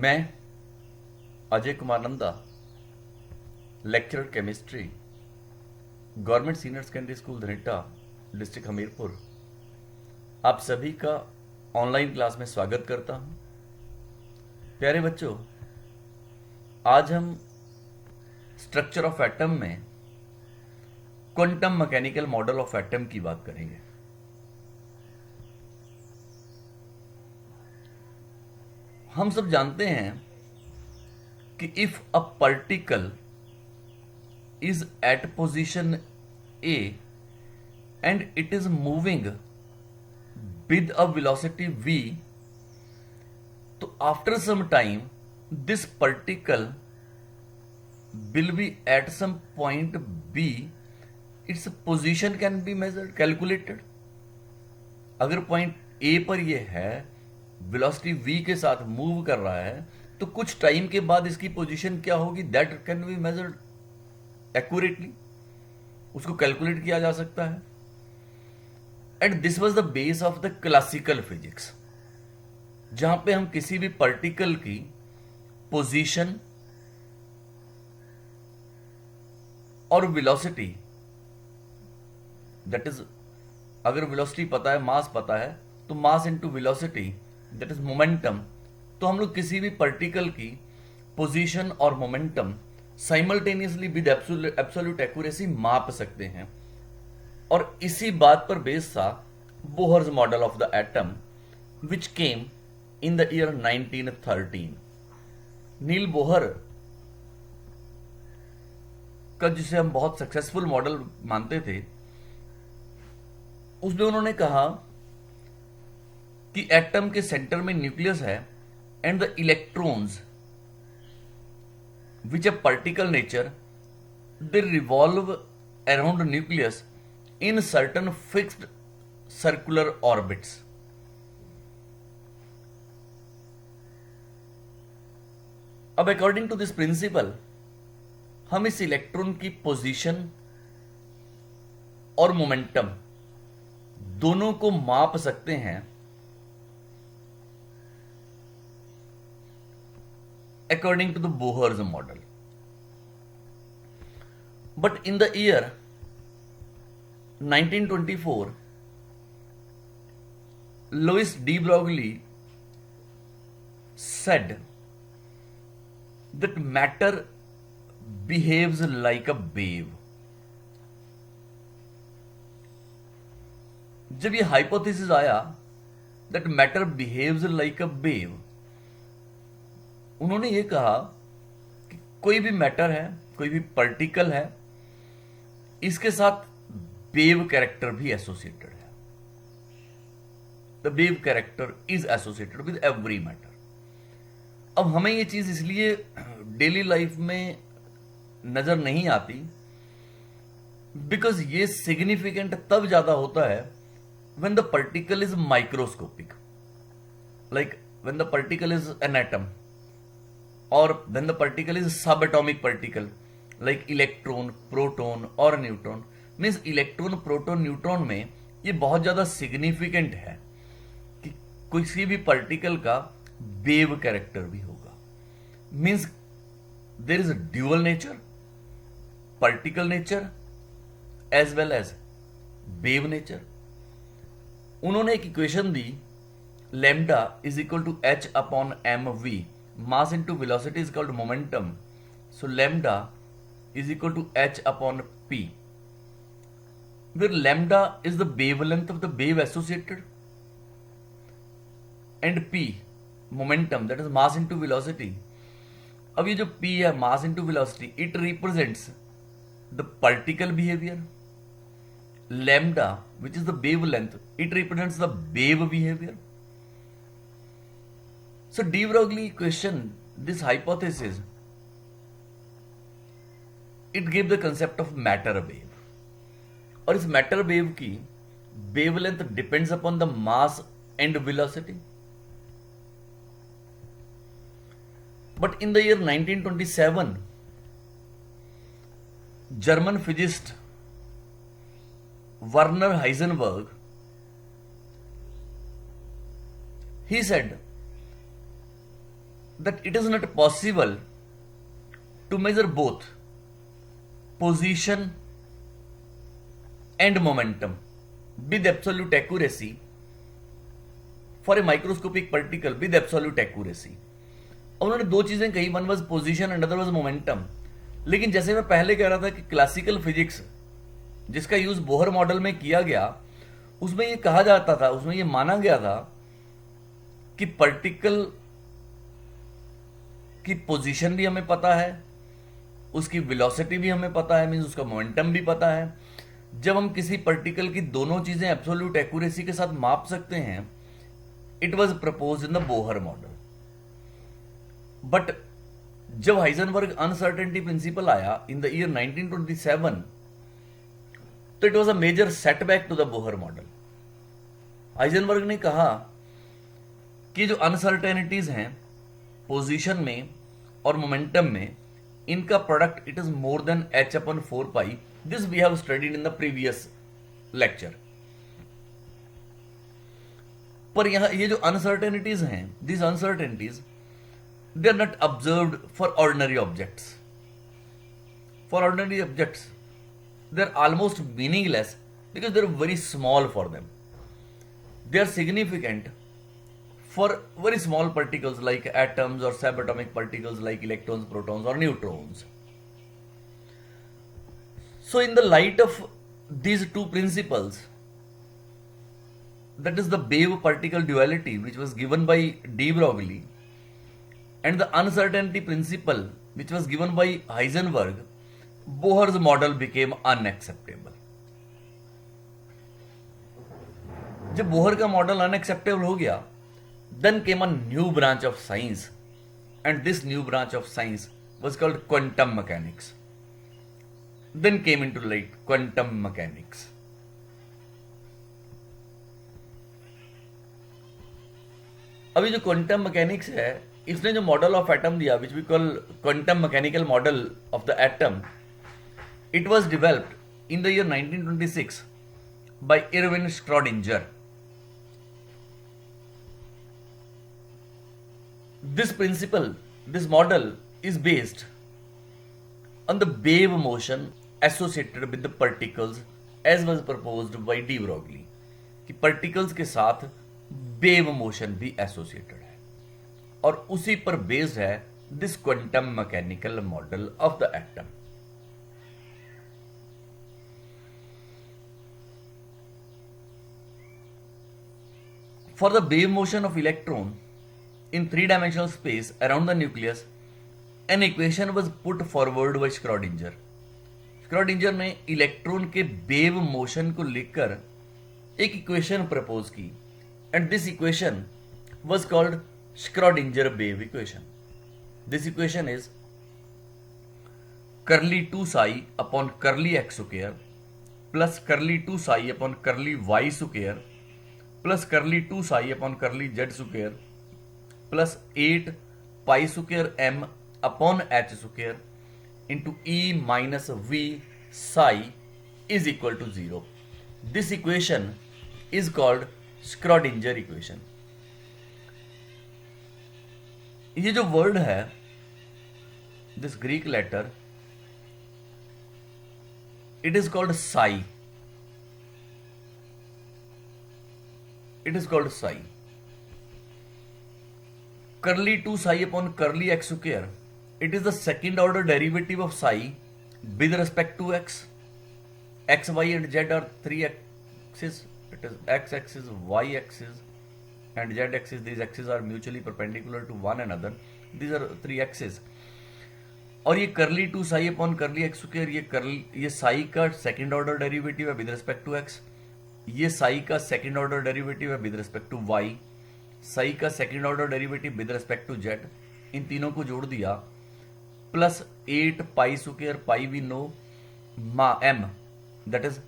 मैं Ajay Kumar Nanda, lecturer chemistry, government senior secondary school Dhanitta, district Hamirpur, आप सभी का ऑनलाइन क्लास में स्वागत करता हूं। प्यारे बच्चों, आज हम स्ट्रक्चर ऑफ एटम में quantum mechanical model of atom की बात करेंगे। हम सब जानते हैं कि if a particle is at position A and it is moving with a velocity v, तो after some time this particle will be at some point b, its position can be measured, calculated। अगर point A पर ये है, velocity v के साथ move कर रहा है, तो कुछ टाइम के बाद इसकी पोजीशन क्या होगी, that can be measured accurately, उसको कैलकुलेट किया जा सकता है। And this was the base of the classical physics, जहां पे हम किसी भी पार्टिकल की पोजीशन और वेलोसिटी, दैट इज, अगर वेलोसिटी पता है, मास पता है, तो mass into velocity, that is momentum, तो हम लोग किसी भी पार्टिकल की पोजीशन और momentum simultaneously with absolute accuracy माप सकते हैं। और इसी बात पर बेस था Bohr's model of the atom which came in the year 1913। Niels Bohr का, जिसे हम बहुत सक्सेसफुल मॉडल मानते थे, उसमें उन्होंने कहा कि एटम के सेंटर में न्यूक्लियस है and the electrons which a particle nature, they revolve around nucleus in certain fixed circular orbits। अब अकॉर्डिंग टू दिस प्रिंसिपल हम इस इलेक्ट्रॉन की पोजीशन और मोमेंटम दोनों को माप सकते हैं according to the Bohr's model. But in the year 1924, Louis de Broglie said that matter behaves like a wave। जब ये हाइपोथेसिस आया that matter behaves like a wave, उन्होंने ये कहा कि कोई भी मैटर है, कोई भी पार्टिकल है, इसके साथ वेव कैरेक्टर भी एसोसिएटेड है। The wave character is associated with every matter. अब हमें ये चीज इसलिए डेली लाइफ में नजर नहीं आती बिकॉज ये सिग्निफिकेंट तब ज्यादा होता है when the particle is microscopic, like when the particle is an atom, और when the particle is sub atomic particle like electron, proton और neutron. Means electron, proton, neutron में ये बहुत ज्यादा सिग्निफिकेंट है कि किसी भी पार्टिकल का वेव कैरेक्टर भी होगा। Means there is a dual nature, particle nature as well as wave nature. उन्होंने एक इक्वेशन दी, lambda is equal to h upon m v, mass into velocity is called momentum, so lambda is equal to h upon p, where lambda is the wavelength of the wave associated and p momentum, that is mass into velocity। अब ये जो p है, mass into velocity, it represents the particle behavior। lambda which is the wavelength, it represents the wave behavior। So de Broglie questioned this hypothesis, it gave the concept of matter wave। और इस matter wave की wavelength depends upon the mass and velocity. But in the year 1927, German physicist Werner Heisenberg, he said that it is not possible to measure both position and momentum with absolute accuracy for a microscopic particle with absolute accuracy. अब उन्होंने दो चीजें कही, one was position and other was momentum. लेकिन जैसे मैं पहले कह रहा था कि क्लासिकल फिजिक्स जिसका यूज बोहर मॉडल में किया गया, उसमें यह कहा जाता था, उसमें यह माना गया था कि पार्टिकल की पोजीशन भी हमें पता है, उसकी वेलोसिटी भी हमें पता है, मींस उसका मोमेंटम भी पता है. जब हम किसी पार्टिकल की दोनों चीजें एब्सोल्यूट एक्यूरेसी के साथ माप सकते हैं, it was proposed in the Bohr model. But जब हाइजेनबर्ग अनसर्टेनिटी प्रिंसिपल आया इन द ईयर 1927, तो it was a major setback to the Bohr model. Heisenberg ने कहा कि जो अनसर्टेनिटीज हैं पोजीशन में और मोमेंटम में, इनका product it is more than h/4 pi. This we have studied in the previous lecture. पर यहां ये जो अनसर्टेनिटीज हैं, this uncertainties they are not observed for ordinary objects. For ordinary objects, they are almost meaningless because they are very small for them. They are significant for very small particles like atoms or subatomic particles like electrons, protons or neutrons. So in the light of these two principles, that is the wave particle duality which was given by de Broglie and the uncertainty principle which was given by Heisenberg, Bohr's model became unacceptable. जब Bohr का model unacceptable हो गया, then came a new branch of science, and this new branch of science was called quantum mechanics. Then came into light quantum mechanics. अभी जो quantum mechanics है, इसने जो model of atom दिया which we call quantum mechanical model of the atom, it was developed in the year 1926 by Erwin Schrodinger. This principle, this model is based on the wave motion associated with the particles as was proposed by de Broglie, कि particles के साथ wave motion भी associated है, और उसी पर based है this quantum mechanical model of the atom. For the wave motion of electron in 3-dimensional space around the nucleus, an equation was put forward by Schrodinger. Schrodinger ने electron के wave motion को लेकर एक equation propose की, and this equation was called Schrodinger wave equation. This equation is curly 2 psi upon curly x square plus curly 2 psi upon curly y square plus curly 2 psi upon curly z square plus 8 pi square m upon h square into e minus v psi is equal to 0. This equation is called Schrodinger equation. ये जो word है, this Greek letter, it is called psi. It is called psi. curly 2 psi upon curly x square, it is the second order derivative of psi with respect to x. X, y and z are three axes. It is x axis, y axis and z axis. These axes are mutually perpendicular to one another. These are three axes. और ये curly 2 psi upon curly x square, ये psi का second order derivative है with respect to x, ये psi का second order derivative है with respect to y, psi का second order derivative with respect to z. इन तीनों को जोड़ दिया plus 8 pi square, pi we know, m that is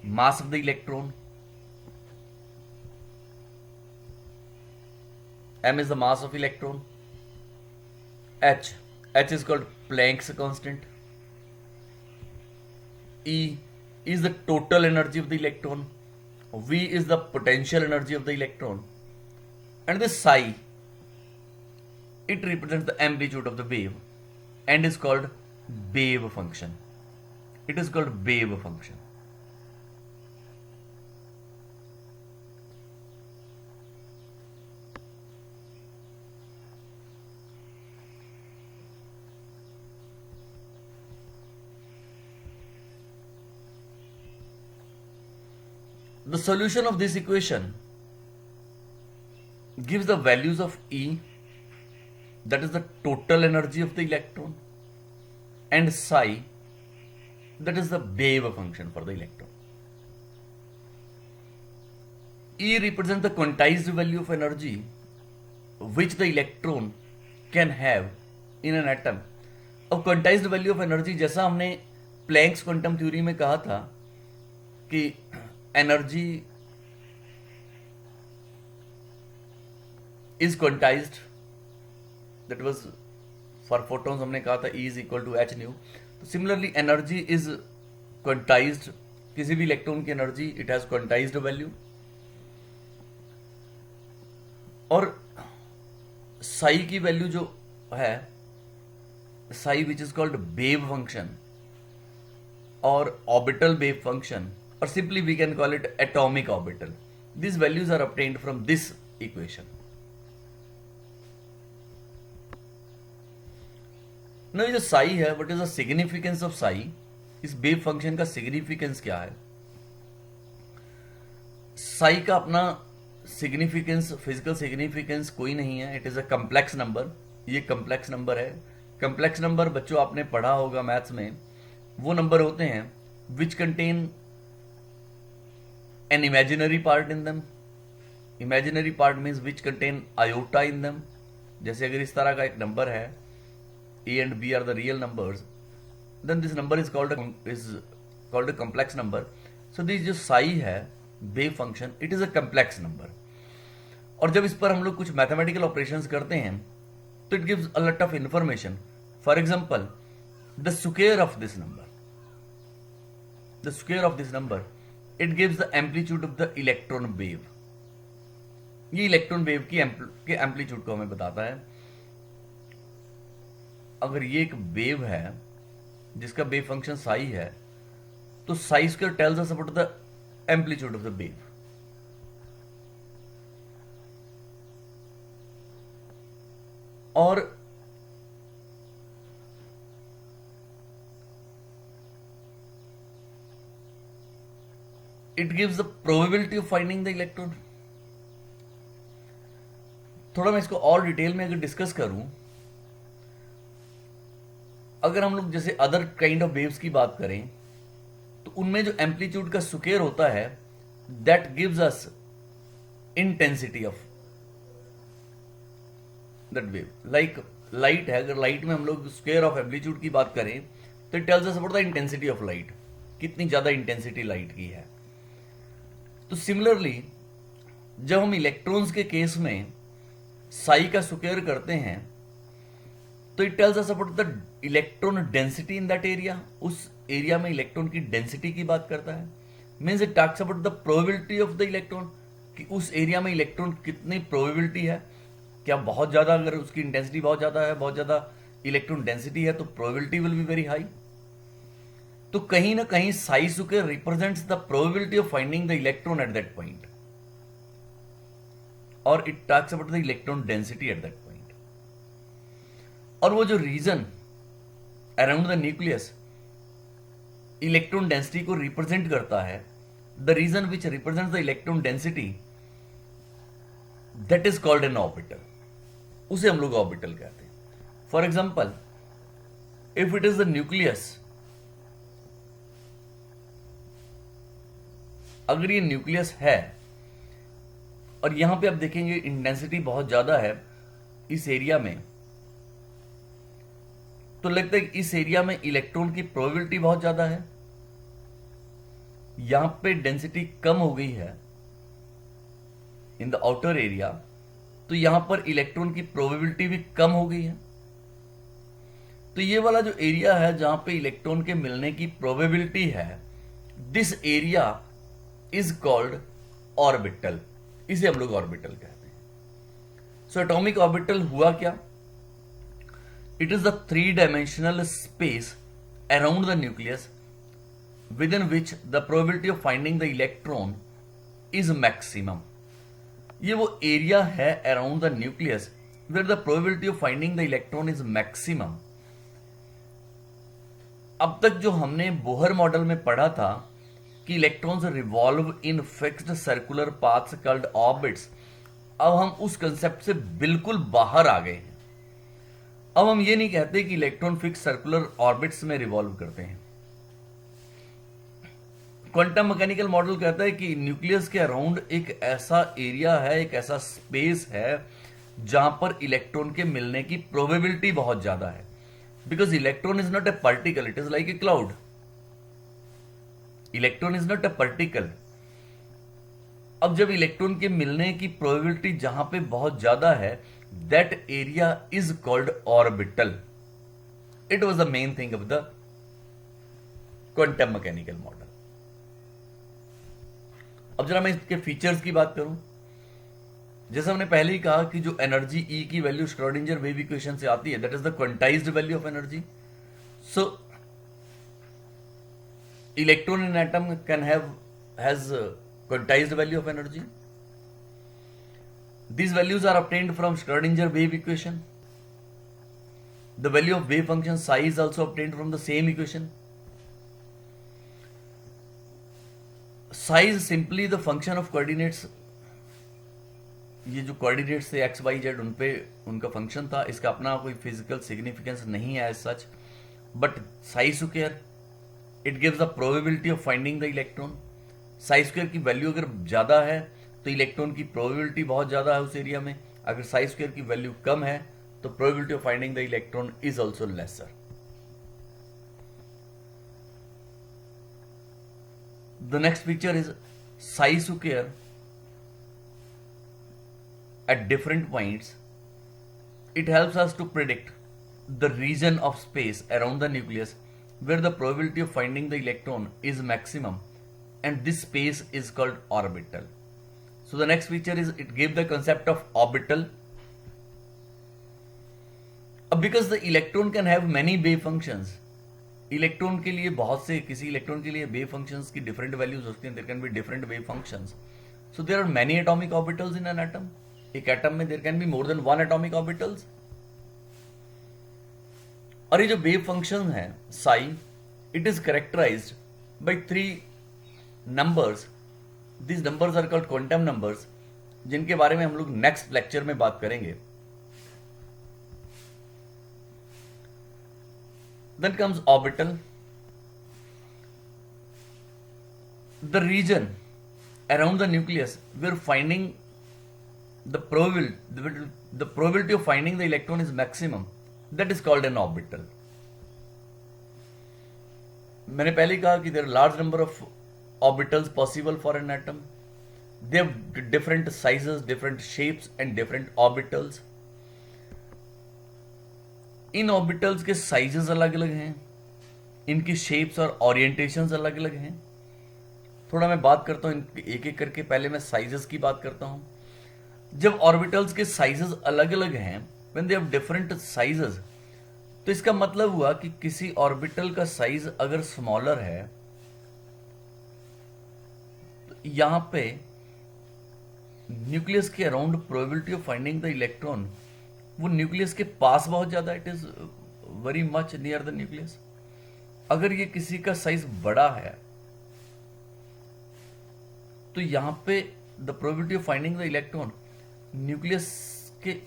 mass of the electron, m is the mass of electron, h is called Planck's constant, E is the total energy of the electron, V is the potential energy of the electron, and this psi, it represents the amplitude of the wave and is called wave function. It is called wave function. The solution of this equation gives the values of E, that is the total energy of the electron, and psi, that is the wave function for the electron. E represents the quantized value of energy which the electron can have in an atom. अब quantized value of energy, जैसा हमने Planck's quantum theory में कहा था कि energy is quantized, that was for photons हमने कहा था E is equal to H nu. तो सिमिलरली एनर्जी इज क्वांटाइज्ड, किसी भी इलेक्ट्रॉन की energy it has quantized value. और साई की वैल्यू जो है, psi which is called wave function और orbital wave function, or simply we can call it atomic orbital. These values are obtained from this equation. Now ये जो psi है, what is the significance of psi? इस wave function का significance क्या है? psi का अपना significance, physical significance कोई नहीं है. It is a complex number. ये complex number है. Complex number बच्चों आपने पढ़ा होगा मैथ्स में, वो नंबर होते हैं which contain an imaginary part in them. Imaginary part means which contain iota in them. जैसे अगर इस तरह का एक नंबर है, A and B are the real numbers, then this number is called a complex number. So this जो psi है wave function, it is a complex number. और जब इस पर हम लोग कुछ mathematical operations करते हैं तो it gives a lot of information. For example, the square of this number, it gives the amplitude of the electron wave. ये इलेक्ट्रॉन वेव के एम्पलीट्यूड को हमें बताता है. अगर ये एक वेव है जिसका वेव फंक्शन साई है, तो Sai square tells us about the amplitude of the wave. और it gives the probability of finding the electron. थोड़ा मैं इसको और डिटेल में अगर डिस्कस करूं, अगर हम लोग जैसे अदर काइंड ऑफ वेव्स की बात करें तो उनमें जो एम्पलीट्यूड का स्क्वायर होता है, that gives us intensity of that wave. Like light है, अगर लाइट में हम लोग स्क्वायर ऑफ एम्पलीट्यूड की बात करें तो it tells us about the intensity of light, कितनी ज्यादा इंटेंसिटी लाइट की है. तो सिमिलरली जब हम इलेक्ट्रॉन्स के केस में साई का स्क्वायर करते हैं तो it tells us about the electron density in that area. उस एरिया में इलेक्ट्रॉन की डेंसिटी की बात करता है. Means it talks about the probability of the electron, कि उस एरिया में इलेक्ट्रॉन कितनी प्रोबेबिलिटी है. क्या बहुत ज्यादा, अगर उसकी इंटेंसिटी बहुत ज्यादा है, बहुत ज्यादा इलेक्ट्रॉन डेंसिटी है, तो probability will be very high. तो कहीं ना कहीं psi square represents the probability of finding the electron at that point, और it talks about the electron density at that point. और वो जो region around the nucleus electron density को represent करता है, the region which represents the electron density, that is called an orbital. उसे हम लोग ऑर्बिटल कहते हैं. For example, if it is the nucleus, अगर ये न्यूक्लियस है और यहां पे आप देखेंगे इंटेंसिटी बहुत ज्यादा है इस एरिया में, तो लगता है कि इस एरिया में इलेक्ट्रॉन की प्रोबेबिलिटी बहुत ज्यादा है. यहां पे डेंसिटी कम हो गई है इन द आउटर एरिया, तो यहां पर इलेक्ट्रॉन की प्रोबेबिलिटी भी कम हो गई है. तो ये वाला जो एरिया है जहां पे इलेक्ट्रॉन के मिलने की प्रोबेबिलिटी है, this area is called orbital. इसे हम लोग ऑर्बिटल कहते हैं. सो एटॉमिक ऑर्बिटल हुआ क्या? It is the three-dimensional space around the nucleus within which the probability of finding the electron is maximum. ये वो एरिया है around the nucleus where the probability of finding the electron is maximum. अब तक जो हमने Bohr model में पढ़ा था कि electrons revolve in fixed circular paths called orbits, अब हम उस कंसेप्ट से बिल्कुल बाहर आ गए हैं. अब हम ये नहीं कहते कि इलेक्ट्रॉन फिक्स सर्कुलर ऑर्बिट्स में रिवॉल्व करते हैं. क्वांटम मैकेनिकल मॉडल कहता है कि न्यूक्लियस के अराउंड एक ऐसा एरिया है, एक ऐसा स्पेस है जहां पर इलेक्ट्रॉन के मिलने की प्रोबेबिलिटी बहुत ज्यादा है. Because electron is not a particle, it is like a cloud. Electron is not a particle. अब जब इलेक्ट्रॉन के मिलने की प्रोबेबिलिटी जहां पे बहुत ज्यादा है, that area is called orbital. It was the main thing of the quantum mechanical model. अब जरा मैं इसके फीचर्स की बात करूं. जैसा हमने पहले ही कहा कि जो एनर्जी ई की वैल्यू श्रोडिंगर वेव इक्वेशन से आती है, that is the quantized value of energy. So electron in atom can has quantized value of energy. These values are obtained from Schrodinger wave equation. The value of wave function psi is also obtained from the same equation. Psi is simply the function of coordinates. ये जो coordinates थे x, y, z उन पे उनका function था. इसका अपना कोई फिजिकल सिग्निफिकेंस नहीं है as such, but psi square it gives the probability of finding the electron. psi square की वैल्यू अगर ज्यादा है तो इलेक्ट्रॉन की प्रोबेबिलिटी बहुत ज्यादा है उस एरिया में. अगर साई स्क्वायर की वैल्यू कम है तो probability of finding the electron is also lesser. The next picture is psi square at different points. It helps us to predict the region of space around the nucleus where the probability of finding the electron is maximum, and this space is called orbital. So the next feature is it gives the concept of orbital. Because the electron can have many wave functions. Electron के लिए बहुत से, किसी electron के लिए wave functions की different values होती हैं. There can be different wave functions. So there are many atomic orbitals in an atom. एक एटम में there can be more than one atomic orbitals. और ये जो वेव फंक्शन है psi, it is characterized by 3 numbers. These numbers are called quantum numbers, जिनके बारे में हम लोग नेक्स्ट लेक्चर में बात करेंगे. Then comes orbital. The region around the nucleus where finding the probability of finding the electron is maximum, that is called an orbital. मैंने पहले कहा कि there are large number of orbitals possible for an atom. They have different sizes, different shapes and different orbitals. In orbitals के sizes अलग अलग हैं, इनकी shapes और ओरिएंटेशंस अलग अलग हैं. थोड़ा मैं बात करता हूं एक एक करके. पहले मैं साइजेस की बात करता हूं. जब ऑर्बिटल्स के साइजेस अलग अलग हैं, when they have different sizes, तो इसका मतलब हुआ कि किसी ऑर्बिटल का साइज अगर स्मॉलर है, यहां पे न्यूक्लियस के around probability of finding the electron, वो न्यूक्लियस के पास बहुत ज्यादा, it is very much near the nucleus. अगर ये किसी का साइज बड़ा है तो यहां पे the probability of finding the electron nucleus के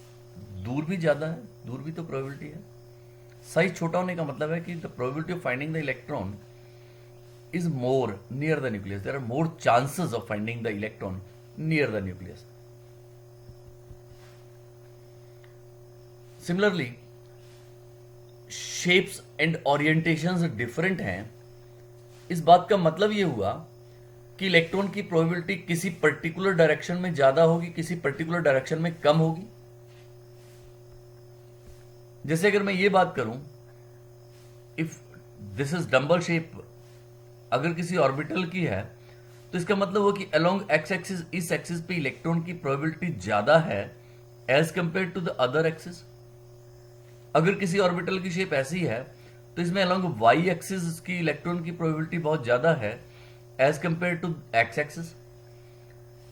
दूर भी ज्यादा है. दूर भी तो प्रोबेबिलिटी है. साइज छोटा होने का मतलब है कि the probability of finding the electron is more near the nucleus. There are more chances of finding the electron near the nucleus. Similarly, shapes and orientations different हैं. इस बात का मतलब ये हुआ कि इलेक्ट्रॉन की प्रोबेबिलिटी किसी पर्टिकुलर डायरेक्शन में ज्यादा होगी, किसी पर्टिकुलर डायरेक्शन में कम होगी. जैसे अगर मैं ये बात करूं, if this is dumbbell shape, अगर किसी ऑर्बिटल की है तो इसका मतलब हो कि अलोंग एक्स एक्सिस, इस एक्सिस पे इलेक्ट्रॉन की प्रोबेबिलिटी ज्यादा है as compare to the other axis. अगर किसी ऑर्बिटल की शेप ऐसी है तो इसमें अलॉन्ग वाई एक्सिस की इलेक्ट्रॉन की प्रोबेबिलिटी बहुत ज्यादा है as compare to x axis.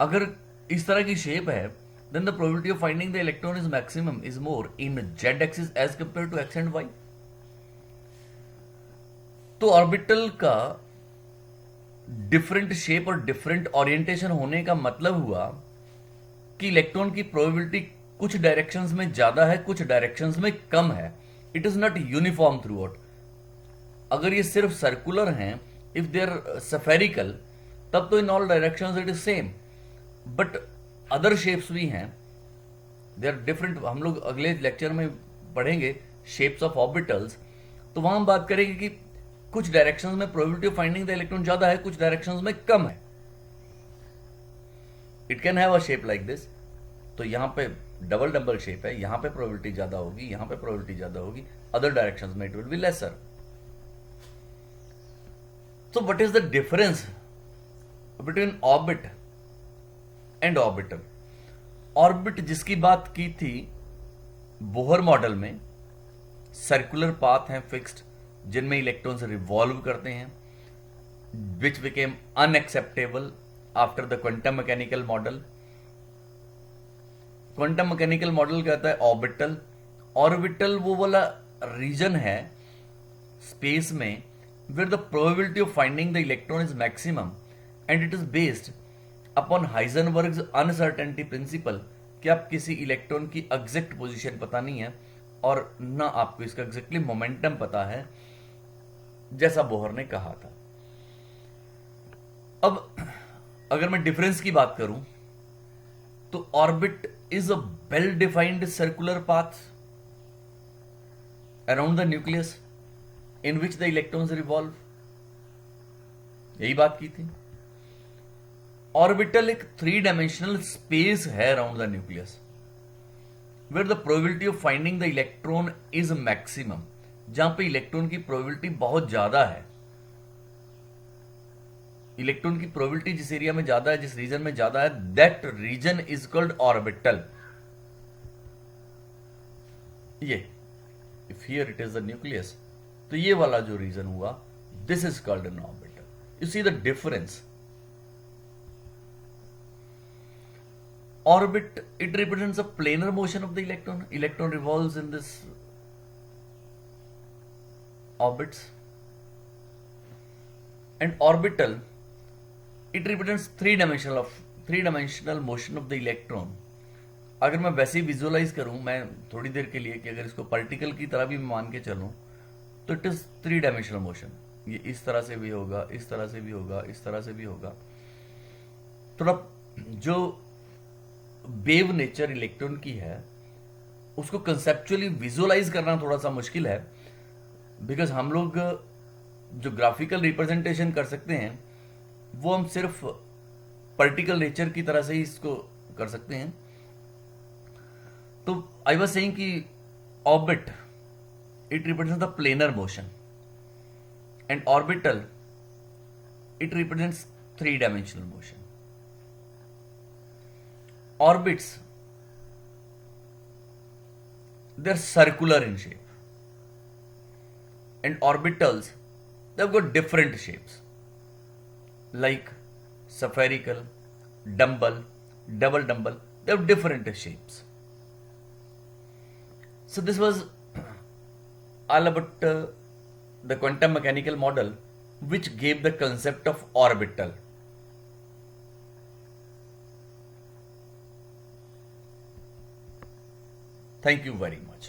अगर इस तरह की शेप है then the probability of finding the electron is maximum is more in z axis as compare to x and Y. तो ऑर्बिटल का डिफरेंट शेप और डिफरेंट ओरिएंटेशन होने का मतलब हुआ कि इलेक्ट्रॉन की प्रोबेबिलिटी कुछ डायरेक्शंस में ज्यादा है, कुछ डायरेक्शंस में कम है। It is not uniform through out. अगर ये सिर्फ सर्कुलर हैं, इफ दे आर स्फेरिकल, तब तो in all directions it is same, but other shapes भी हैं, दे आर डिफरेंट। हम लोग अगले लेक्चर में पढ़ेंगे शेप्स ऑफ ऑर्बिटल्स, तो वहां हम बात करेंगे कि कुछ डायरेक्शंस में probability of finding the electron ज्यादा है, कुछ डायरेक्शंस में कम है। It can have a shape like this. तो यहां पे डबल डबल शेप है, यहां पे प्रोबेबिलिटी ज्यादा होगी, यहां पे प्रोबेबिलिटी ज्यादा होगी, अदर डायरेक्शंस में it will be lesser. So what is the difference between orbit and orbital? Orbit जिसकी बात की थी बोहर मॉडल में, सर्कुलर पाथ हैं फिक्स्ड जिनमें इलेक्ट्रॉन्स रिवॉल्व करते हैं, which became unacceptable after the quantum mechanical model. Quantum mechanical model कहता है ऑर्बिटल। ऑर्बिटल वो वाला रीजन है स्पेस में where the probability of finding the electron is maximum and it is based upon Heisenberg's uncertainty principle कि आप किसी electron की एग्जैक्ट पोजीशन पता नहीं है और ना आपको इसका एग्जैक्टली मोमेंटम पता है, जैसा बोहर ने कहा था। अब अगर मैं डिफरेंस की बात करूं तो orbit is a well defined circular path around the nucleus in which the electrons revolve। यही बात की थी। ऑर्बिटल एक 3 डायमेंशनल स्पेस है around the nucleus where the probability of finding the electron is maximum, जहां पे इलेक्ट्रॉन की probability बहुत ज्यादा है। इलेक्ट्रॉन की प्रोबेबिलिटी जिस एरिया में ज्यादा है, जिस रीजन में ज्यादा है, that region is called orbital. ये if here it is the nucleus, तो ये वाला जो रीजन हुआ, this is called an orbital. You see the difference. Orbit it represents a planar motion of the electron. Electron revolves in this orbits. And orbital it represents three dimensional motion of the electron. अगर मैं वैसे ही visualise करूं मैं थोड़ी देर के लिए कि अगर इसको पार्टिकल की तरह भी मान के चलूं तो इट इज 3 डायमेंशनल मोशन। ये इस तरह से भी होगा, इस तरह से भी होगा, इस तरह से भी होगा। थोड़ा जो वेव नेचर इलेक्ट्रॉन की है उसको कंसेप्चुअली विजुअलाइज करना थोड़ा सा मुश्किल है, बिकॉज हम लोग जो ग्राफिकल रिप्रेजेंटेशन कर सकते हैं वो हम सिर्फ पार्टिकल नेचर की तरह से ही इसको कर सकते हैं। तो आई वाज सेइंग कि orbit it represents the planar motion and orbital it represents 3-dimensional motion. Orbits, they're circular in shape, and orbitals, they've got different shapes like spherical, dumbbell, double dumbbell, they have different shapes. So this was all about the quantum mechanical model which gave the concept of orbital. Thank you very much.